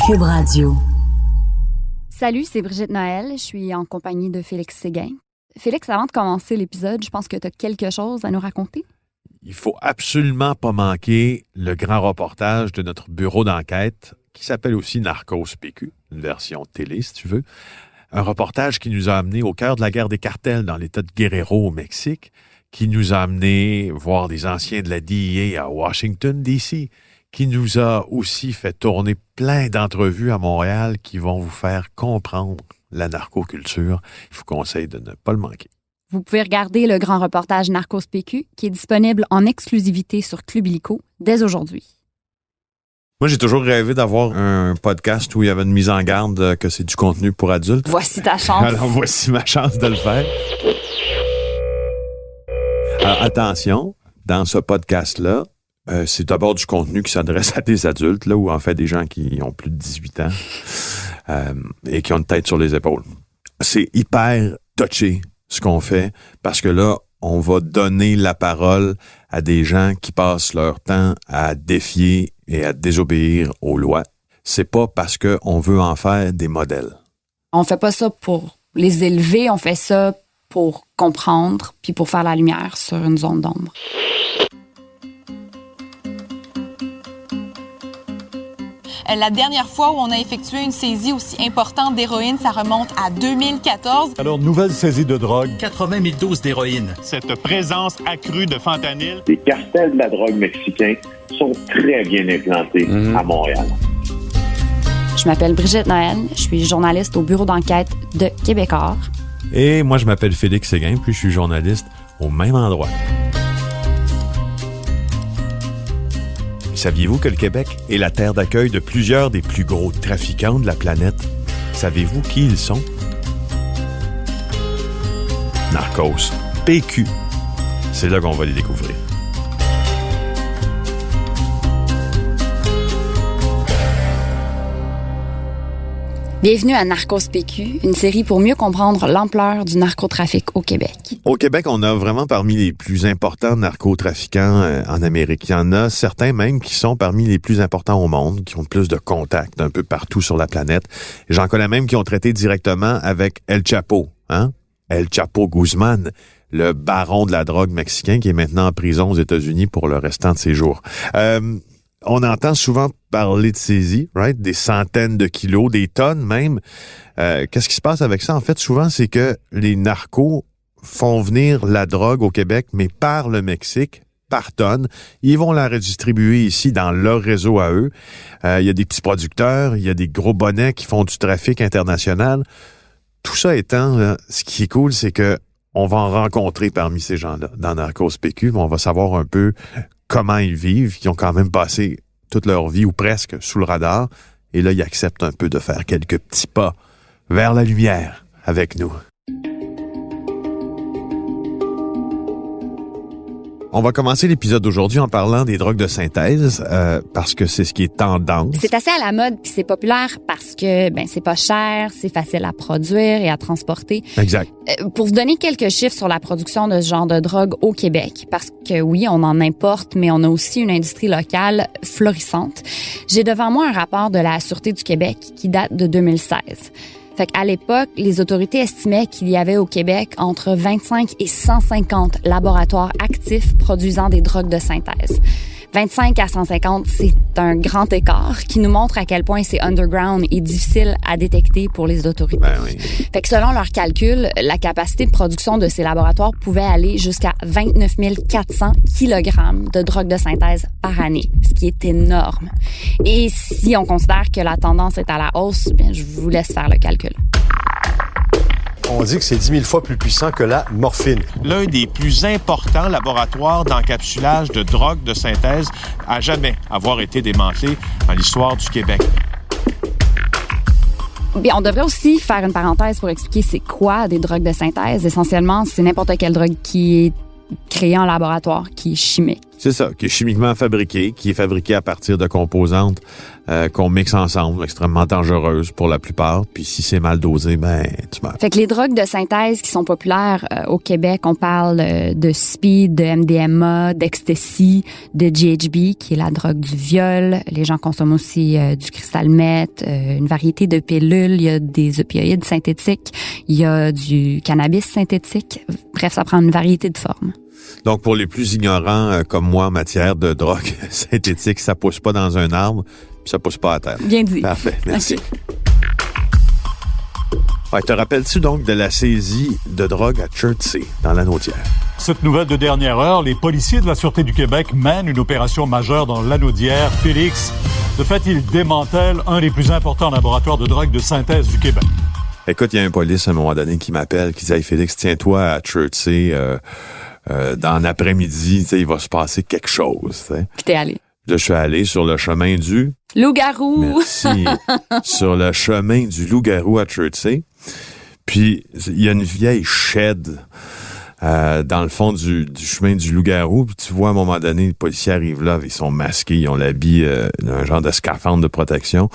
Cube Radio. Salut, c'est Brigitte Noël. Je suis en compagnie de Félix Séguin. Félix, avant de commencer l'épisode, je pense que tu as quelque chose à nous raconter. Il faut absolument pas manquer le grand reportage de notre bureau d'enquête, qui s'appelle aussi Narcos PQ, une version télé, si tu veux. Un reportage qui nous a amenés au cœur de la guerre des cartels dans l'État de Guerrero au Mexique, qui nous a amenés voir des anciens de la DEA à Washington, D.C., qui nous a aussi fait tourner plein d'entrevues à Montréal qui vont vous faire comprendre la narcoculture. Je vous conseille de ne pas le manquer. Vous pouvez regarder le grand reportage Narcos PQ qui est disponible en exclusivité sur Club Illico dès aujourd'hui. Moi, j'ai toujours rêvé d'avoir un podcast où il y avait une mise en garde que c'est du contenu pour adultes. Voici ta chance. Alors, voici ma chance de le faire. Alors, attention, dans ce podcast-là, c'est d'abord du contenu qui s'adresse à des adultes, là, ou en fait des gens qui ont plus de 18 ans et qui ont une tête sur les épaules. C'est hyper touché ce qu'on fait parce que là, on va donner la parole à des gens qui passent leur temps à défier et à désobéir aux lois. C'est pas parce qu'on veut en faire des modèles. On fait pas ça pour les élever, on fait ça pour comprendre puis pour faire la lumière sur une zone d'ombre. La dernière fois où on a effectué une saisie aussi importante d'héroïne, ça remonte à 2014. Alors, nouvelle saisie de drogue. 80 000 doses d'héroïne. Cette présence accrue de fentanyl. Les cartels de la drogue mexicains sont très bien implantés à Montréal. Je m'appelle Brigitte Noël, je suis journaliste au bureau d'enquête de Québecor. Et moi, je m'appelle Félix Séguin, puis je suis journaliste au même endroit. Saviez-vous que le Québec est la terre d'accueil de plusieurs des plus gros trafiquants de la planète? Savez-vous qui ils sont? Narcos PQ. C'est là qu'on va les découvrir. Bienvenue à Narcos PQ, une série pour mieux comprendre l'ampleur du narcotrafic au Québec. Au Québec, on a vraiment parmi les plus importants narcotrafiquants en Amérique. Il y en a certains même qui sont parmi les plus importants au monde, qui ont plus de contacts un peu partout sur la planète. J'en connais même qui ont traité directement avec El Chapo, El Chapo Guzman, le baron de la drogue mexicain qui est maintenant en prison aux États-Unis pour le restant de ses jours. On entend souvent parler de saisie, right? Des centaines de kilos, des tonnes même. Qu'est-ce qui se passe avec ça? En fait, souvent, c'est que les narcos font venir la drogue au Québec, mais par le Mexique, par tonne. Ils vont la redistribuer ici dans leur réseau à eux. Il y a des petits producteurs, il y a des gros bonnets qui font du trafic international. Tout ça étant, là, ce qui est cool, c'est que on va en rencontrer parmi ces gens-là dans Narcos PQ, mais on va savoir un peu comment ils vivent. Ils ont quand même passé toute leur vie, ou presque, sous le radar. Et là, ils acceptent un peu de faire quelques petits pas vers la lumière avec nous. On va commencer l'épisode d'aujourd'hui en parlant des drogues de synthèse, parce que c'est ce qui est tendance. C'est assez à la mode puis c'est populaire parce que c'est pas cher, c'est facile à produire et à transporter. Exact. Pour vous donner quelques chiffres sur la production de ce genre de drogue au Québec, parce que oui, on en importe, mais on a aussi une industrie locale florissante. J'ai devant moi un rapport de la Sûreté du Québec qui date de 2016. Fait qu'à l'époque, les autorités estimaient qu'il y avait au Québec entre 25 et 150 laboratoires actifs produisant des drogues de synthèse. 25 à 150, c'est un grand écart qui nous montre à quel point c'est underground et difficile à détecter pour les autorités. Ben oui. Fait que selon leurs calculs, la capacité de production de ces laboratoires pouvait aller jusqu'à 29 400 kilogrammes de drogue de synthèse par année, ce qui est énorme. Et si on considère que la tendance est à la hausse, bien, je vous laisse faire le calcul. On dit que c'est 10 000 fois plus puissant que la morphine. L'un des plus importants laboratoires d'encapsulage de drogue de synthèse à jamais avoir été démantelé dans l'histoire du Québec. Bien, on devrait aussi faire une parenthèse pour expliquer c'est quoi des drogues de synthèse. Essentiellement, c'est n'importe quelle drogue qui est créée en laboratoire, qui est chimique. C'est ça, qui est chimiquement fabriqué, qui est fabriqué à partir de composantes qu'on mixe ensemble, extrêmement dangereuses pour la plupart. Puis si c'est mal dosé, ben tu meurs. Fait que les drogues de synthèse qui sont populaires au Québec, on parle de speed, de MDMA, d'ecstasy, de GHB, qui est la drogue du viol. Les gens consomment aussi du cristal meth, une variété de pilules. Il y a des opioïdes synthétiques, il y a du cannabis synthétique. Bref, ça prend une variété de formes. Donc, pour les plus ignorants comme moi en matière de drogue synthétique, ça pousse pas dans un arbre, puis ça pousse pas à terre. Bien dit. Parfait, merci. Okay. Ouais, te rappelles-tu donc de la saisie de drogue à Chertsey, dans l'Anaudière? Cette nouvelle de dernière heure, les policiers de la Sûreté du Québec mènent une opération majeure dans l'Anaudière. Félix, de fait, ils démantèlent un des plus importants laboratoires de drogue de synthèse du Québec. Écoute, il y a un police à un moment donné qui m'appelle, qui dit « Hey Félix, tiens-toi à Chertsey, dans l'après-midi, il va se passer quelque chose. » Puis t'es allé. Là, je suis allé sur le chemin du... Loup-garou! Merci. Sur le chemin du Loup-garou à Chertsey. Puis, il y a une vieille shed dans le fond du chemin du Loup-garou. Puis tu vois, à un moment donné, les policiers arrivent là, ils sont masqués, ils ont l'habit, un genre de scaphandre de protection.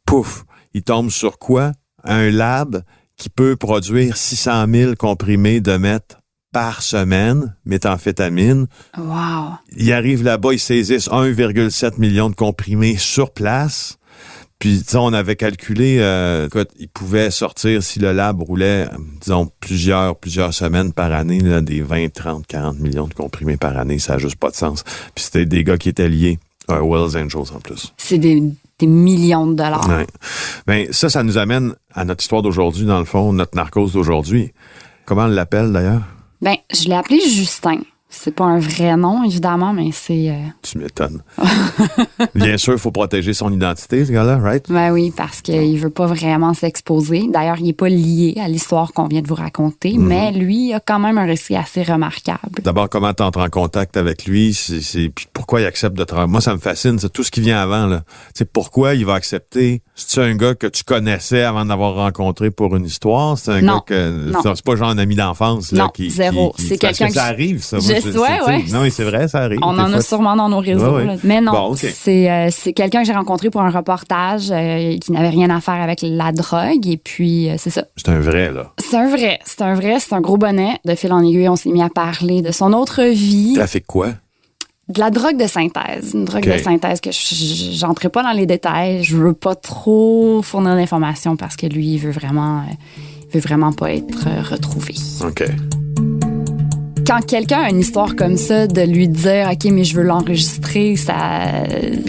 Pouf! Ils tombent sur quoi? Un lab qui peut produire 600 000 comprimés de meth par semaine, méthamphétamine. Wow! Ils arrivent là-bas, ils saisissent 1,7 million de comprimés sur place. Puis, tu sais, on avait calculé, ils pouvaient sortir, si le lab roulait, disons, plusieurs semaines par année, là, des 20, 30, 40 millions de comprimés par année. Ça n'a juste pas de sens. Puis c'était des gars qui étaient liés à Wells Angels en plus. C'est des millions de dollars. Ouais. Ben, ça nous amène à notre histoire d'aujourd'hui, dans le fond, notre narcos d'aujourd'hui. Comment on l'appelle, d'ailleurs? Ben, je l'ai appelé Justin. C'est pas un vrai nom, évidemment, mais c'est... Tu m'étonnes. Bien sûr, il faut protéger son identité, ce gars-là, right? Ben oui, parce qu'il veut pas vraiment s'exposer. D'ailleurs, il est pas lié à l'histoire qu'on vient de vous raconter, mais lui, il a quand même un récit assez remarquable. D'abord, comment t'entres en contact avec lui? Puis pourquoi il accepte de travailler? Moi, ça me fascine, c'est tout ce qui vient avant, là. C'est pourquoi il va accepter? C'est-tu un gars que tu connaissais avant d'avoir rencontré pour une histoire? C'est un non, gars que... Non. C'est pas genre un ami d'enfance, là, non, zéro. C'est quelqu'un que ça arrive, ça. Ouais. Non, mais c'est vrai, ça arrive. On en a sûrement dans nos réseaux. Ouais. Là. Mais non, bon, okay. C'est quelqu'un que j'ai rencontré pour un reportage qui n'avait rien à faire avec la drogue. Et puis, c'est ça. C'est un vrai, là. C'est un gros bonnet. De fil en aiguille, on s'est mis à parler de son autre vie. Trafic quoi? De la drogue de synthèse. Une drogue de synthèse que j'entrerai pas dans les détails. Je veux pas trop fournir d'informations parce que lui, il veut vraiment pas être retrouvé. OK. Quand quelqu'un a une histoire comme ça, de lui dire « OK, mais je veux l'enregistrer », c'est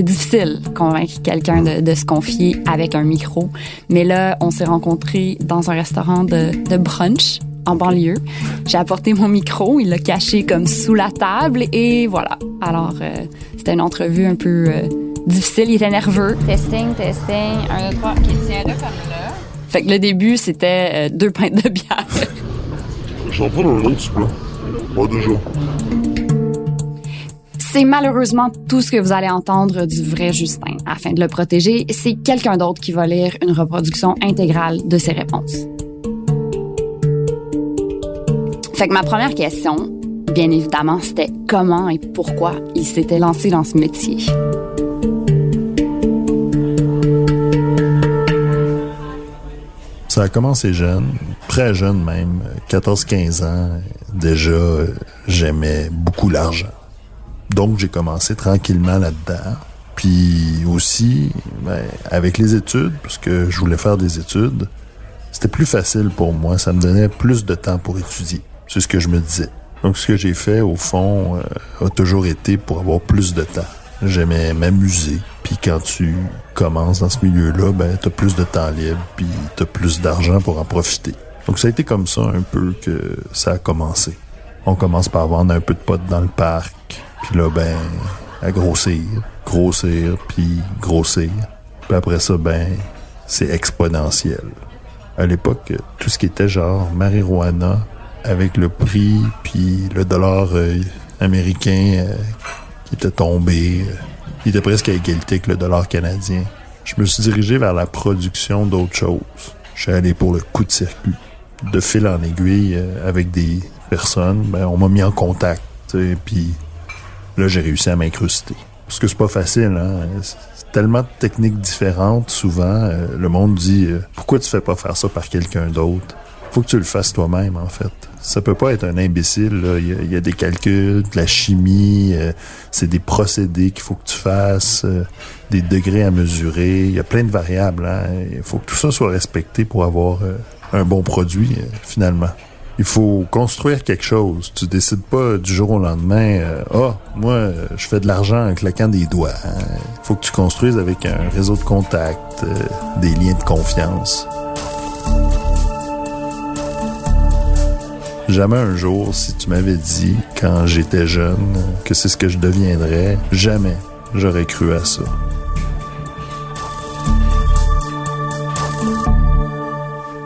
difficile de convaincre quelqu'un de se confier avec un micro. Mais là, on s'est rencontrés dans un restaurant de brunch en banlieue. J'ai apporté mon micro, il l'a caché comme sous la table et voilà. Alors, c'était une entrevue un peu difficile, il était nerveux. Testing, 1, 2, 3. OK, tiens-le comme là. Fait que le début, c'était 2 pintes de bière. J'en prends un autre, s'il vous plaît. Pas déjà. C'est malheureusement tout ce que vous allez entendre du vrai Justin. Afin de le protéger, c'est quelqu'un d'autre qui va lire une reproduction intégrale de ses réponses. Fait que ma première question, bien évidemment, c'était comment et pourquoi il s'était lancé dans ce métier. Ça a commencé jeune, très jeune même, 14-15 ans. Déjà, j'aimais beaucoup l'argent. Donc, j'ai commencé tranquillement là-dedans. Puis aussi, avec les études, parce que je voulais faire des études, c'était plus facile pour moi. Ça me donnait plus de temps pour étudier. C'est ce que je me disais. Donc, ce que j'ai fait, au fond, a toujours été pour avoir plus de temps. J'aimais m'amuser. Puis quand tu commences dans ce milieu-là, t'as plus de temps libre, puis t'as plus d'argent pour en profiter. Donc ça a été comme ça un peu que ça a commencé. On commence par vendre un peu de pot dans le parc, puis là, à grossir, puis grossir. Puis après ça, c'est exponentiel. À l'époque, tout ce qui était genre marijuana, avec le prix, puis le dollar américain qui était tombé, il était presque à égalité avec le dollar canadien. Je me suis dirigé vers la production d'autres choses. Je suis allé pour le coup de circuit. De fil en aiguille avec des personnes, on m'a mis en contact Puis là, j'ai réussi à m'incruster. Parce que c'est pas facile, hein? C'est tellement de techniques différentes, souvent. Le monde dit, pourquoi tu fais pas faire ça par quelqu'un d'autre? Faut que tu le fasses toi-même, en fait. Ça peut pas être un imbécile, là. Il y a des calculs, de la chimie, c'est des procédés qu'il faut que tu fasses, des degrés à mesurer. Il y a plein de variables, hein. Il faut que tout ça soit respecté pour avoir un bon produit, finalement. Il faut construire quelque chose. Tu décides pas du jour au lendemain, moi, je fais de l'argent en claquant des doigts. Il faut que tu construises avec un réseau de contacts, des liens de confiance. Jamais un jour, si tu m'avais dit, quand j'étais jeune, que c'est ce que je deviendrais, jamais j'aurais cru à ça.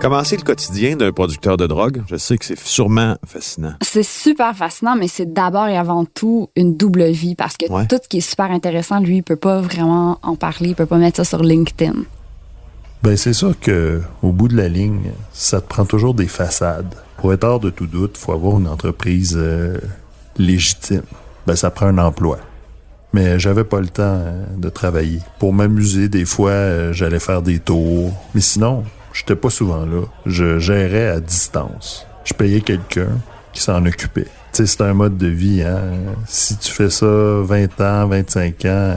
Comment c'est le quotidien d'un producteur de drogue? Je sais que c'est sûrement fascinant. C'est super fascinant, mais c'est d'abord et avant tout une double vie parce que tout ce qui est super intéressant, lui, il peut pas vraiment en parler, il peut pas mettre ça sur LinkedIn. Ben c'est sûr que au bout de la ligne, ça te prend toujours des façades. Pour être hors de tout doute, faut avoir une entreprise légitime. Ben ça prend un emploi. Mais j'avais pas le temps de travailler. Pour m'amuser, des fois, j'allais faire des tours. Mais sinon, j'étais pas souvent là. Je gérais à distance. Je payais quelqu'un qui s'en occupait. Tu sais, c'est un mode de vie, hein. Si tu fais ça 20 ans, 25 ans,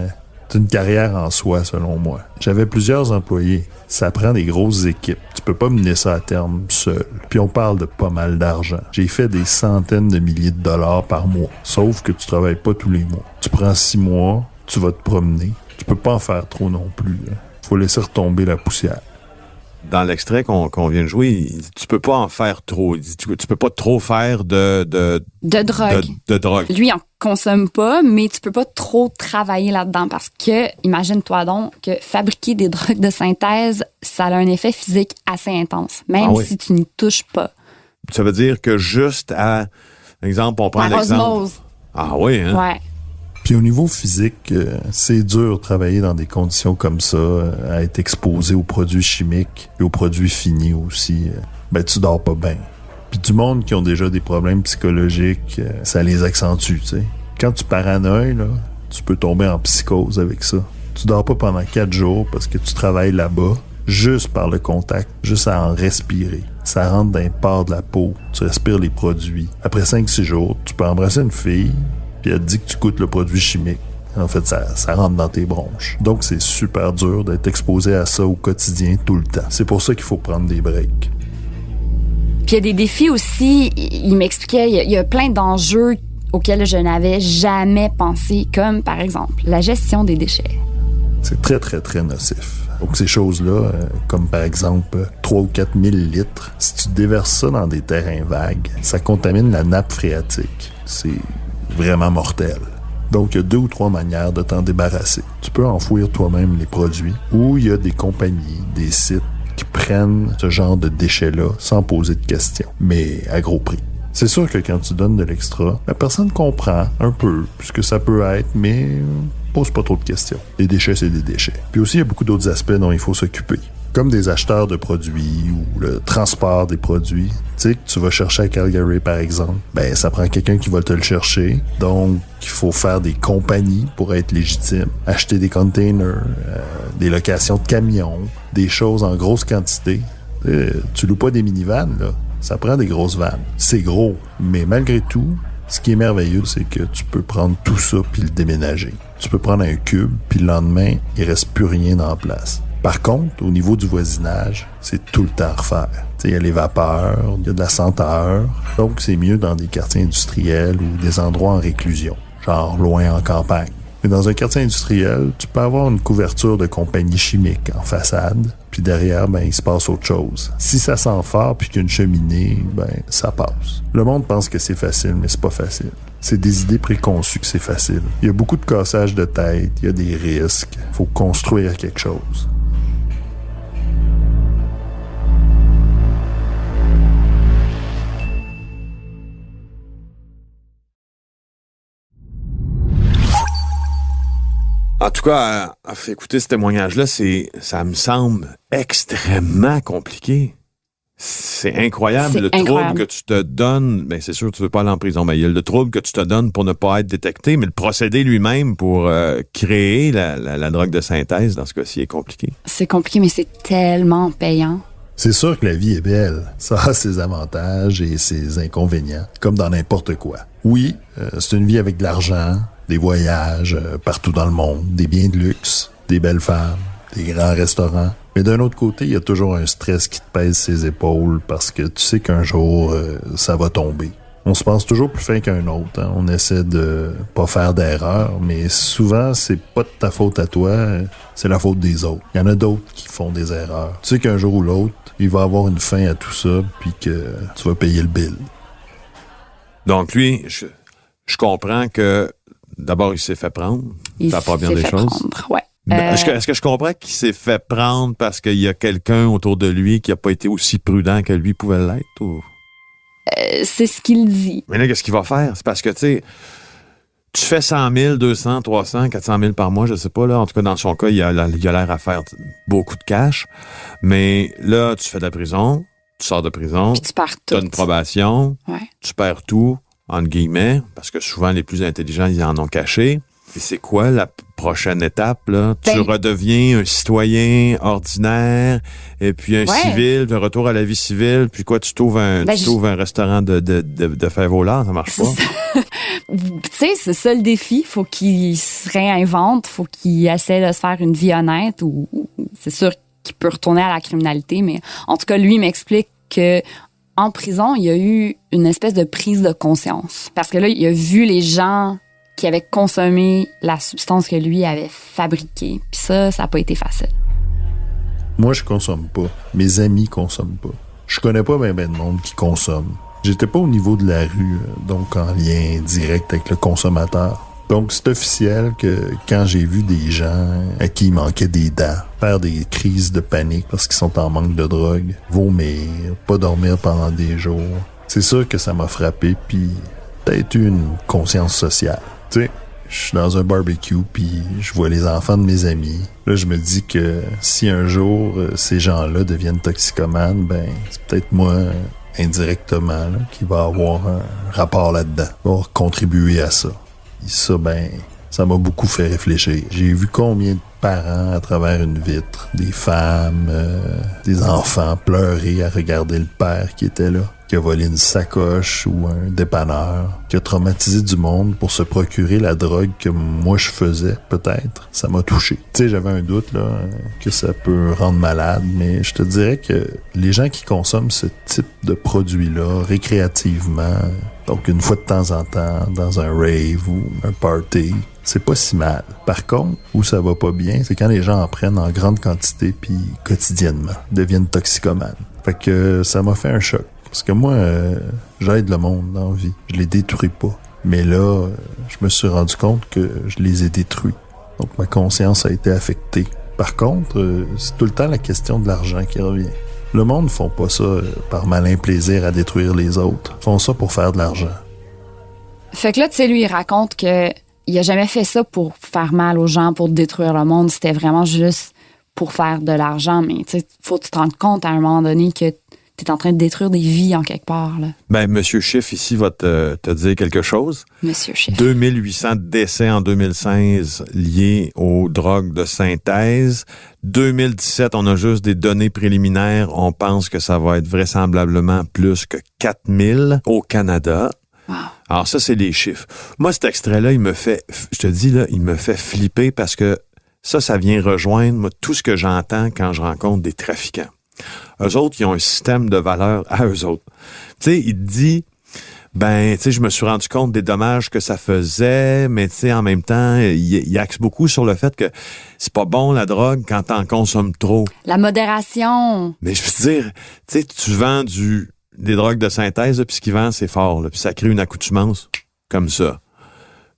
c'est une carrière en soi, selon moi. J'avais plusieurs employés. Ça prend des grosses équipes. Tu peux pas mener ça à terme seul. Puis on parle de pas mal d'argent. J'ai fait des centaines de milliers de dollars par mois. Sauf que tu travailles pas tous les mois. Tu prends 6 mois, tu vas te promener. Tu peux pas en faire trop non plus. Faut laisser retomber la poussière. Dans l'extrait qu'on vient de jouer, tu peux pas en faire trop. Tu peux pas trop faire de drogue. De drogue. Lui, il en consomme pas, mais tu peux pas trop travailler là-dedans parce que, imagine-toi donc que fabriquer des drogues de synthèse, ça a un effet physique assez intense, même si tu n'y touches pas. Ça veut dire que juste à, exemple, on prend l'exemple. Osmose. Ah oui, hein? Ouais. Puis au niveau physique, c'est dur de travailler dans des conditions comme ça, à être exposé aux produits chimiques et aux produits finis aussi. Ben tu dors pas bien. Puis du monde qui ont déjà des problèmes psychologiques, ça les accentue, tu sais. Quand tu paranoïes, là, tu peux tomber en psychose avec ça. Tu dors pas pendant 4 jours parce que tu travailles là-bas, juste par le contact, juste à en respirer. Ça rentre dans les pores de la peau, tu respires les produits. Après 5-6 jours, tu peux embrasser une fille, puis elle te dit que tu goûtes le produit chimique. En fait, ça rentre dans tes bronches. Donc, c'est super dur d'être exposé à ça au quotidien tout le temps. C'est pour ça qu'il faut prendre des breaks. Puis il y a des défis aussi, il m'expliquait, il y a plein d'enjeux auxquels je n'avais jamais pensé, comme par exemple la gestion des déchets. C'est très, très, très nocif. Donc ces choses-là, comme par exemple 3 ou 4 000 litres, si tu déverses ça dans des terrains vagues, ça contamine la nappe phréatique. C'est vraiment mortel. Donc, il y a 2 ou 3 manières de t'en débarrasser. Tu peux enfouir toi-même les produits ou il y a des compagnies, des sites qui prennent ce genre de déchets-là sans poser de questions, mais à gros prix. C'est sûr que quand tu donnes de l'extra, la personne comprend un peu ce que ça peut être, mais pose pas trop de questions. Les déchets, c'est des déchets. Puis aussi, il y a beaucoup d'autres aspects dont il faut s'occuper. Comme des acheteurs de produits ou le transport des produits. Tu sais, que tu vas chercher à Calgary, par exemple, ben ça prend quelqu'un qui va te le chercher. Donc, il faut faire des compagnies pour être légitime. Acheter des containers, des locations de camions, des choses en grosse quantité. Tu loues pas des minivans, là. Ça prend des grosses vannes. C'est gros, mais malgré tout, ce qui est merveilleux, c'est que tu peux prendre tout ça puis le déménager. Tu peux prendre un cube, puis le lendemain, il reste plus rien dans la place. Par contre, au niveau du voisinage, c'est tout le temps à refaire. Il y a les vapeurs, il y a de la senteur. Donc, c'est mieux dans des quartiers industriels ou des endroits en réclusion, genre loin en campagne. Mais dans un quartier industriel, tu peux avoir une couverture de compagnie chimique en façade, puis derrière, ben, il se passe autre chose. Si ça sent fort puis qu'il y a une cheminée, ben, ça passe. Le monde pense que c'est facile, mais c'est pas facile. C'est des idées préconçues que c'est facile. Il y a beaucoup de cassage de tête, il y a des risques. Faut construire quelque chose. En tout cas, écouter ce témoignage-là, ça me semble extrêmement compliqué. C'est incroyable, C'est le incroyable. trouble que tu te donnes. Ben, c'est sûr que tu veux pas aller en prison, mais il y a le trouble que tu te donnes pour ne pas être détecté, mais le procédé lui-même pour créer la drogue de synthèse, dans ce cas-ci, est compliqué. C'est compliqué, mais c'est tellement payant. C'est sûr que la vie est belle. Ça a ses avantages et ses inconvénients, comme dans n'importe quoi. Oui, c'est une vie avec de l'argent, des voyages partout dans le monde, des biens de luxe, des belles femmes, des grands restaurants. Mais d'un autre côté, il y a toujours un stress qui te pèse ses épaules parce que tu sais qu'un jour, ça va tomber. On se pense toujours plus fin qu'un autre. Hein? On essaie de pas faire d'erreurs, mais souvent, c'est pas de ta faute à toi, c'est la faute des autres. Il y en a d'autres qui font des erreurs. Tu sais qu'un jour ou l'autre, il va avoir une fin à tout ça, puis que tu vas payer le bill. Donc lui, je comprends que d'abord, il s'est fait prendre. Ça pas bien des choses. Prendre, ouais. Est-ce que je comprends qu'il s'est fait prendre parce qu'il y a quelqu'un autour de lui qui a pas été aussi prudent que lui pouvait l'être? Ou... C'est ce qu'il dit. Mais là, qu'est-ce qu'il va faire? C'est parce que, tu sais, tu fais 100 000, 200, 300, 400 000 par mois, je sais pas, là. En tout cas, dans son cas, il a l'air à faire beaucoup de cash. Mais là, tu fais de la prison, tu sors de prison. Puis tu perds tout. Tu as une probation. Ouais. Tu perds tout, entre guillemets, parce que souvent, les plus intelligents, ils en ont caché. Et c'est quoi la prochaine étape, là? Tu redeviens un citoyen ordinaire, et puis un civil, un retour à la vie civile, puis quoi, tu trouves un restaurant de fèves au lard, ça marche pas? Tu sais, c'est ça le défi. Faut qu'il se réinvente, faut qu'il essaie de se faire une vie honnête, ou c'est sûr qu'il peut retourner à la criminalité, mais en tout cas, lui m'explique que en prison, il y a eu une espèce de prise de conscience. Parce que là, il a vu les gens qui avaient consommé la substance que lui avait fabriquée. Puis ça n'a pas été facile. Moi, je consomme pas. Mes amis consomment pas. Je connais pas ben de monde qui consomme. J'étais pas au niveau de la rue, donc en lien direct avec le consommateur. Donc, c'est officiel que quand j'ai vu des gens à qui il manquait des dents, faire des crises de panique parce qu'ils sont en manque de drogue, vomir, pas dormir pendant des jours, c'est sûr que ça m'a frappé, puis peut-être eu une conscience sociale. Tu sais, je suis dans un barbecue, puis je vois les enfants de mes amis. Là, je me dis que si un jour ces gens-là deviennent toxicomanes, ben c'est peut-être moi, indirectement, là, qui va avoir un rapport là-dedans, va contribuer à ça. Et ça, ben, ça m'a beaucoup fait réfléchir. J'ai vu combien de parents à travers une vitre, des femmes, des enfants pleurer à regarder le père qui était là, qui a volé une sacoche ou un dépanneur, qui a traumatisé du monde pour se procurer la drogue que moi je faisais, peut-être. Ça m'a touché. Tu sais, j'avais un doute là que ça peut rendre malade, mais je te dirais que les gens qui consomment ce type de produit-là récréativement, donc une fois de temps en temps, dans un rave ou un party, c'est pas si mal. Par contre, où ça va pas bien, c'est quand les gens en prennent en grande quantité puis quotidiennement, deviennent toxicomanes. Fait que ça m'a fait un choc. Parce que moi, j'aide le monde dans la vie. Je les détruis pas. Mais là, je me suis rendu compte que je les ai détruits. Donc ma conscience a été affectée. Par contre, c'est tout le temps la question de l'argent qui revient. Le monde ne font pas ça par malin plaisir à détruire les autres. Ils font ça pour faire de l'argent. Fait que là, tu sais, lui, il raconte que il a jamais fait ça pour faire mal aux gens, pour détruire le monde. C'était vraiment juste pour faire de l'argent. Mais tu sais, faut que tu te rendes compte à un moment donné que t'es en train de détruire des vies en quelque part, là. Ben, Monsieur Schiff ici va te dire quelque chose. Monsieur Schiff. 2800 décès en 2016 liés aux drogues de synthèse. 2017, on a juste des données préliminaires. On pense que ça va être vraisemblablement plus que 4000 au Canada. Wow. Alors ça, c'est les chiffres. Moi, cet extrait-là, il me fait flipper parce que ça vient rejoindre moi, tout ce que j'entends quand je rencontre des trafiquants. Eux autres, ils ont un système de valeurs à eux autres. Tu sais, il te dit, ben, tu sais, je me suis rendu compte des dommages que ça faisait, mais tu sais, en même temps, il axe beaucoup sur le fait que c'est pas bon la drogue quand t'en consommes trop. La modération. Mais je veux dire, tu sais, tu vends des drogues de synthèse, puis ce qu'ils vendent, c'est fort, là, puis ça crée une accoutumance comme ça.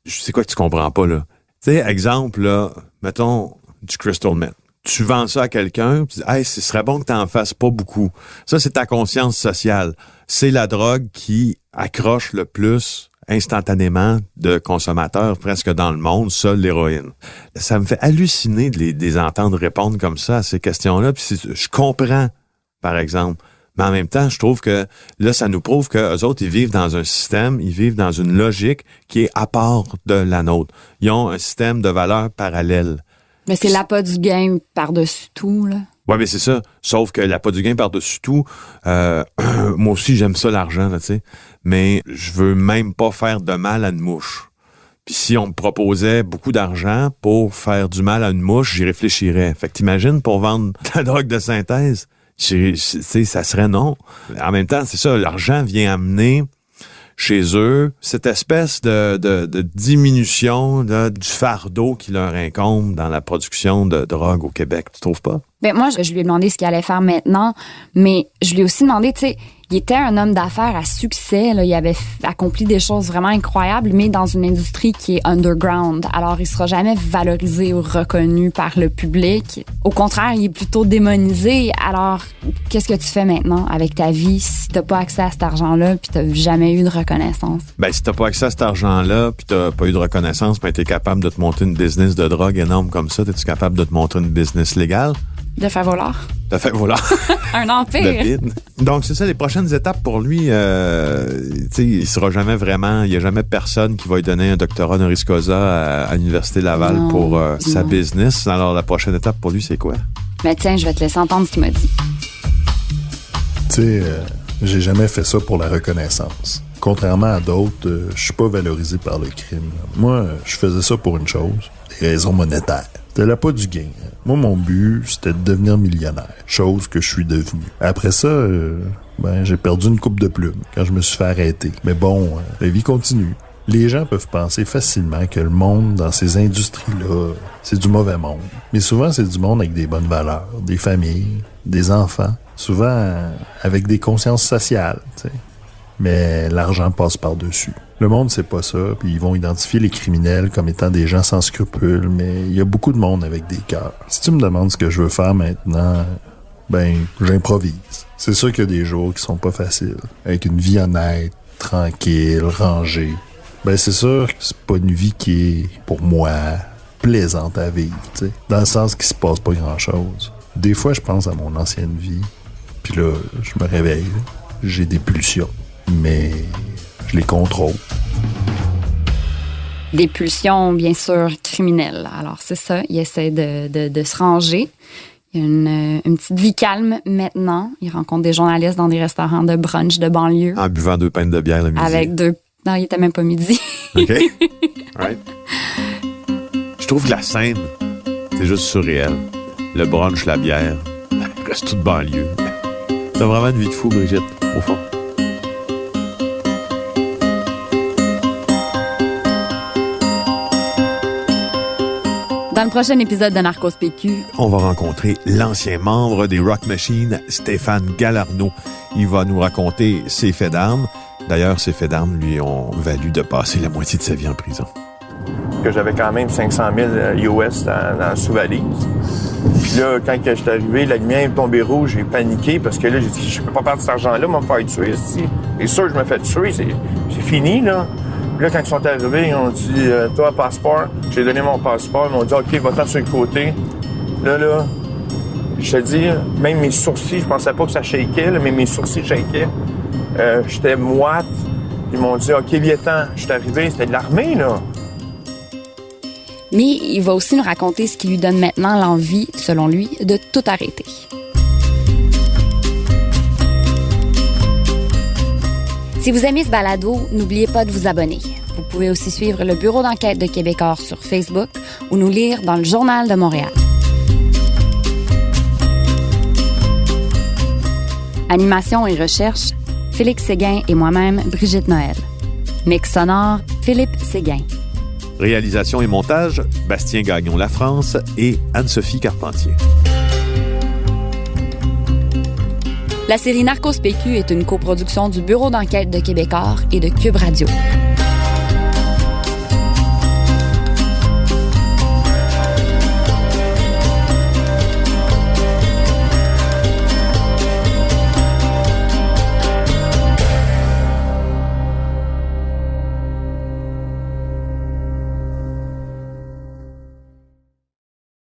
C'est quoi que tu comprends pas, là? Tu sais, exemple, là, mettons, du crystal meth. Tu vends ça à quelqu'un, tu dis « Hey, ce serait bon que tu n'en fasses pas beaucoup. » Ça, c'est ta conscience sociale. C'est la drogue qui accroche le plus instantanément de consommateurs presque dans le monde, ça, l'héroïne. Ça me fait halluciner de les entendre répondre comme ça à ces questions-là. Puis je comprends, par exemple, Mais en même temps, je trouve que là, ça nous prouve qu'eux autres, ils vivent dans un système, ils vivent dans une logique qui est à part de la nôtre. Ils ont un système de valeurs parallèle. Mais c'est l'appât du gain par-dessus tout, là. Oui, mais c'est ça. Sauf que l'appât du gain par-dessus tout, moi aussi, j'aime ça, l'argent, là, tu sais. Mais je veux même pas faire de mal à une mouche. Puis si on me proposait beaucoup d'argent pour faire du mal à une mouche, j'y réfléchirais. Fait que t'imagines, pour vendre de la drogue de synthèse, ça serait non. En même temps, c'est ça, l'argent vient amener chez eux cette espèce de diminution là, du fardeau qui leur incombe dans la production de drogue au Québec. Tu trouves pas? Ben moi, je lui ai demandé ce qu'il allait faire maintenant, mais je lui ai aussi demandé, tu sais, il était un homme d'affaires à succès, là, il avait accompli des choses vraiment incroyables, mais dans une industrie qui est underground. Alors, il sera jamais valorisé ou reconnu par le public. Au contraire, il est plutôt démonisé. Alors, qu'est-ce que tu fais maintenant avec ta vie si t'as pas accès à cet argent-là puis t'as jamais eu de reconnaissance? Ben, si t'as pas accès à cet argent-là puis t'as pas eu de reconnaissance, ben t'es capable de te monter une business de drogue énorme comme ça, t'es-tu capable de te monter une business légale? De faire voleur. De faire voleur. Un empire. Donc, c'est ça, les prochaines étapes pour lui. Tu sais, il sera jamais vraiment... Il y a jamais personne qui va lui donner un doctorat honoris causa à l'Université Laval pour sa business. Alors, la prochaine étape pour lui, c'est quoi? Mais tiens, je vais te laisser entendre ce qu'il m'a dit. Tu sais, j'ai jamais fait ça pour la reconnaissance. Contrairement à d'autres, je suis pas valorisé par le crime. Moi, je faisais ça pour une chose, des raisons monétaires. C'était l'appât du gain. Moi, mon but, c'était de devenir millionnaire, chose que je suis devenu. Après ça, j'ai perdu une coupe de plumes quand je me suis fait arrêter. Mais bon, la vie continue. Les gens peuvent penser facilement que le monde dans ces industries-là, c'est du mauvais monde. Mais souvent, c'est du monde avec des bonnes valeurs, des familles, des enfants, souvent avec des consciences sociales, tu sais. Mais l'argent passe par-dessus. Le monde, c'est pas ça, puis ils vont identifier les criminels comme étant des gens sans scrupules, mais il y a beaucoup de monde avec des cœurs. Si tu me demandes ce que je veux faire maintenant, j'improvise. C'est sûr qu'il y a des jours qui sont pas faciles, avec une vie honnête, tranquille, rangée. C'est sûr que c'est pas une vie qui est, pour moi, plaisante à vivre, tu sais, dans le sens qu'il se passe pas grand-chose. Des fois, je pense à mon ancienne vie, puis là, je me réveille, j'ai des pulsions. Mais je les contrôle. Des pulsions, bien sûr, criminelles. Alors, c'est ça. Il essaie de se ranger. Il a une petite vie calme maintenant. Il rencontre des journalistes dans des restaurants de brunch de banlieue. En buvant 2 pintes de bière le midi. Avec 2... Non, il était même pas midi. OK. Right. Je trouve que la scène, c'est juste surréel. Le brunch, la bière, reste toute banlieue. T'as vraiment une vie de fou, Brigitte, au fond. Dans le prochain épisode de Narcos PQ, on va rencontrer l'ancien membre des Rock Machines, Stéphane Galarneau. Il va nous raconter ses faits d'armes. D'ailleurs, ces faits d'armes lui ont valu de passer la moitié de sa vie en prison. Que j'avais quand même 500 000 US dans la sous-valise. Puis là, quand je suis arrivé, la lumière est tombée rouge, j'ai paniqué parce que là, j'ai dit, je peux pas perdre cet argent-là, on va me faire tuer ici. C'est sûr que je me fais tuer, c'est fini, là. Puis là, quand ils sont arrivés, ils ont dit, toi, passeport. J'ai donné mon passeport, ils m'ont dit, OK, va-t'en sur le côté. Là, je te dis, même mes sourcils, je pensais pas que ça shakeait, là, mais mes sourcils shakaient. J'étais moite. Ils m'ont dit, OK, viens-t'en. Je suis arrivé, c'était de l'armée, là. Mais il va aussi nous raconter ce qui lui donne maintenant l'envie, selon lui, de tout arrêter. Si vous aimez ce balado, n'oubliez pas de vous abonner. Vous pouvez aussi suivre le Bureau d'enquête de Québecor sur Facebook ou nous lire dans le Journal de Montréal. Animation et recherche, Félix Séguin et moi-même, Brigitte Noël. Mix sonore, Philippe Séguin. Réalisation et montage, Bastien Gagnon La France et Anne-Sophie Carpentier. La série Narcos PQ est une coproduction du Bureau d'enquête de Québecor et de Cube Radio.